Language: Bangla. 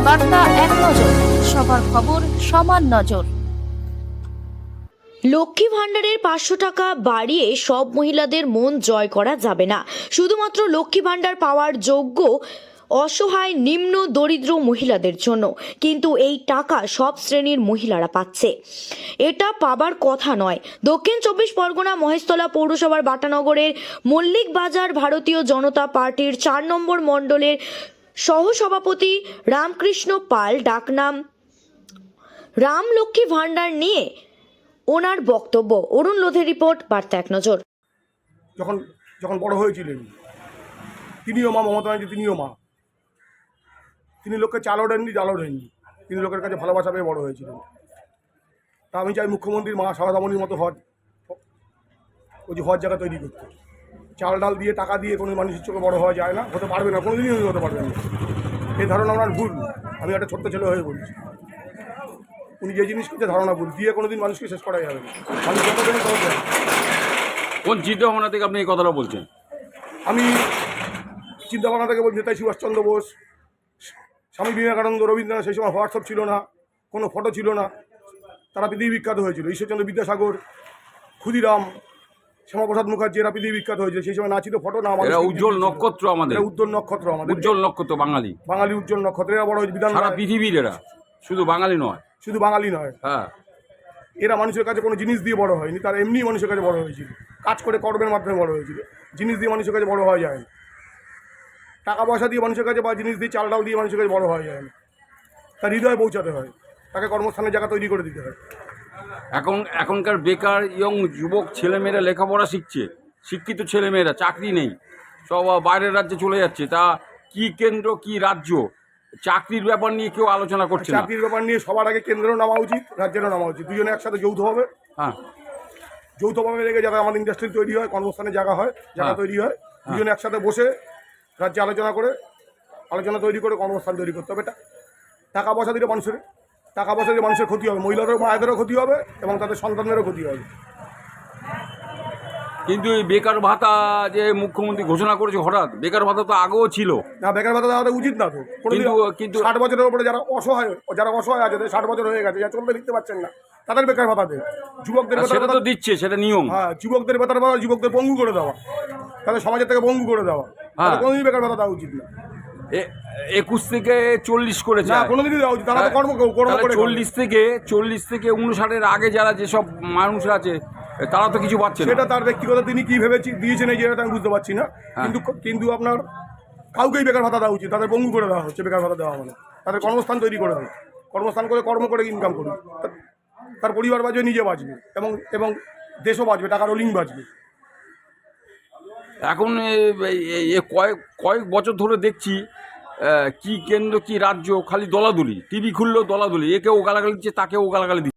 বার্তা এক নজর, সবার খবর সমান নজর। লক্ষ্মী ভাণ্ডারের 500 টাকা বাড়িয়ে সব মহিলাদের মন জয় করা যাবে না। শুধুমাত্র লক্ষ্মী ভাণ্ডার পাওয়ার যোগ্য অসহায় নিম্ন দরিদ্র মহিলাদের জন্য, কিন্তু এই টাকা সব শ্রেণীর মহিলারা পাচ্ছে। এটা পাবার কথা নয়। দক্ষিণ 24 পরগনা মহেশতলা পৌরসভার বাটানগরের মল্লিক বাজার ভারতীয় জনতা পার্টির 4 নম্বর মণ্ডলের সহসভাপতি রামকৃষ্ণ পাল ডাকনাম রাম লক্ষ্মী ভাণ্ডার নিয়ে ওনার বক্তব্য। অরুণ লোধের রিপোর্ট, বার্তা এক নজর। যখন বড় হয়েছিলেন, তিনিও মা, মমতা ব্যানার্জি তিনিও মা। তিনি লোককে চালও দেননি, জালও দেননি। তিনি লোকের কাছে ভালোবাসা পেয়ে বড় হয়েছিলেন। তা আমি চাই মুখ্যমন্ত্রীর মা সারদামণির মতো ওই যে হজ জায়গা তৈরি করতে। চাল ডাল দিয়ে, টাকা দিয়ে কোনো মানুষের চোখে বড় হওয়া যায় না, হতে পারবে না, কোনোদিনই উনি হতে পারবেন না। এই ধারণা আমার ভুল। আমি একটা ছোট্ট ছেলে হয়ে বলছি, উনি যে জিনিস করছে ধারণা ভুল। দিয়ে কোনোদিন মানুষকে শেষ করা যাবে না। মানুষ যত দেবে তত দেবে। কোন চিন্তা ভাবনা থেকে আপনি এই কথাটা বলছেন? আমি চিন্তা ভাবনা থেকে বলছি, তাই সুভাষচন্দ্র বোস, স্বামী বিবেকানন্দ, রবীন্দ্রনাথ, সেই সময় হোয়াটসঅ্যাপ ছিল না, কোনো ফটো ছিল না, তারা পৃথিবী বিখ্যাত হয়েছিল। ঈশ্বরচন্দ্র বিদ্যাসাগর, ক্ষুদিরাম, শ্যামাপ্রসাদ মুখার্জি, এরা পৃথিবী বিখ্যাত হয়েছিল। সেই সময় না ছিল ফটো, না আমাদের উজ্জ্বল নক্ষত্র, আমাদের উজ্জ্বল নক্ষত্র, আমাদের উজ্জ্বল নক্ষত্র, বাঙালি উজ্জ্বল নক্ষত্র। এরা বড় হয়েছে বিধান, সারা পৃথিবীর, এরা শুধু বাঙালি নয়। শুধু বাঙালি নয়, হ্যাঁ, এরা মানুষের কাছে কোনো জিনিস দিয়ে বড় হয়নি, তারা এমনি মানুষের কাছে বড় হয়েছিল। কাজ করে, কর্মের মাধ্যমে বড় হয়েছিল। জিনিস দিয়ে মানুষের কাছে বড় হওয়া যায় না। টাকা পয়সা দিয়ে মানুষের কাছে বা জিনিস দিয়ে, চাল ডাল দিয়ে মানুষের কাছে বড় হওয়া যায় না। তার হৃদয়ে পৌঁছাতে হয়, তাকে কর্মস্থানের জায়গা তৈরি করে দিতে হয়। এখনকার বেকার ইয়ং যুবক ছেলেমেয়েরা লেখাপড়া শিখছে, শিক্ষিত ছেলেমেয়েরা, চাকরি নেই, সব বাইরের রাজ্যে চলে যাচ্ছে। তা কি কেন্দ্র, কি রাজ্য, চাকরির ব্যাপার নিয়ে কেউ আলোচনা করছে না। চাকরির ব্যাপার নিয়ে সবার আগে কেন্দ্রেও নামা উচিত, রাজ্যেরও নামা উচিত। দুজনে একসাথে যৌথভাবে, হ্যাঁ, যৌথভাবে লেগে যাতে আমাদের ইন্ডাস্ট্রি তৈরি হয়, কর্মস্থানের জায়গা হয়, জায়গা তৈরি হয়। দুজনে একসাথে বসে রাজ্যে আলোচনা তৈরি করে কর্মস্থান তৈরি করতে হবে। টাকা পয়সা দিলে মানুষের ক্ষতি হবে, মহিলাদের, মায়েদেরও ক্ষতি হবে এবং তাদের সন্তানদেরও ক্ষতি হবে। কিন্তু এই বেকার ভাতা যে মুখ্যমন্ত্রী ঘোষণা করেছে হঠাৎ, বেকার ভাতা তো আগেও ছিল না, বেকার ভাতা দেওয়া উচিত না তো। কিন্তু 60 বছরের উপরে যারা অসহায় আছে, 60 বছর হয়ে গেছে, যারা চলতে লিখতে পারছেন না, তাদের বেকার ভাতা দেয়। যুবকদের সেটা তো দিচ্ছে, সেটা নিয়ম। হ্যাঁ, যুবকদের বেতন ভাতা, যুবকদের পঙ্গু করে দেওয়া, তাদের সমাজের থেকে পঙ্গু করে দেওয়া, তাদের কোনোদিনই বেকার ভাতা দেওয়া উচিত না। 21 থেকে 40 করেছে, কোনোদিনই দেওয়া উচিত। তারা তো কর্ম করে 40 থেকে 59-এর আগে যারা যেসব মানুষরা আছে, তারা তো কিছু পাচ্ছে না। সেটা তার ব্যক্তিগত, তিনি কি ভেবে দিয়েছেন এই জায়গাটা আমি বুঝতে পারছি না। কিন্তু আপনার কাউকেই বেকার ভাতা দেওয়া উচিত। তাদের পঙ্গু করে দেওয়া হচ্ছে। বেকার ভাতা দেওয়া মানে তাদের কর্মস্থান তৈরি করে দেয়, কর্মস্থান করে, কর্ম করে ইনকাম করবে, তার পরিবার বাঁচবে, নিজে বাঁচবে, এবং দেশও বাঁচবে, টাকা রোলিং বাঁচবে। এখন কয়েক বছর ধরে দেখছি কি কেন্দ্র কি রাজ্য খালি দলাদলি, টিভি খুললেও দলাদলি, একেও গালাগালি দিচ্ছে, তাকেও গালাগালি দিচ্ছে।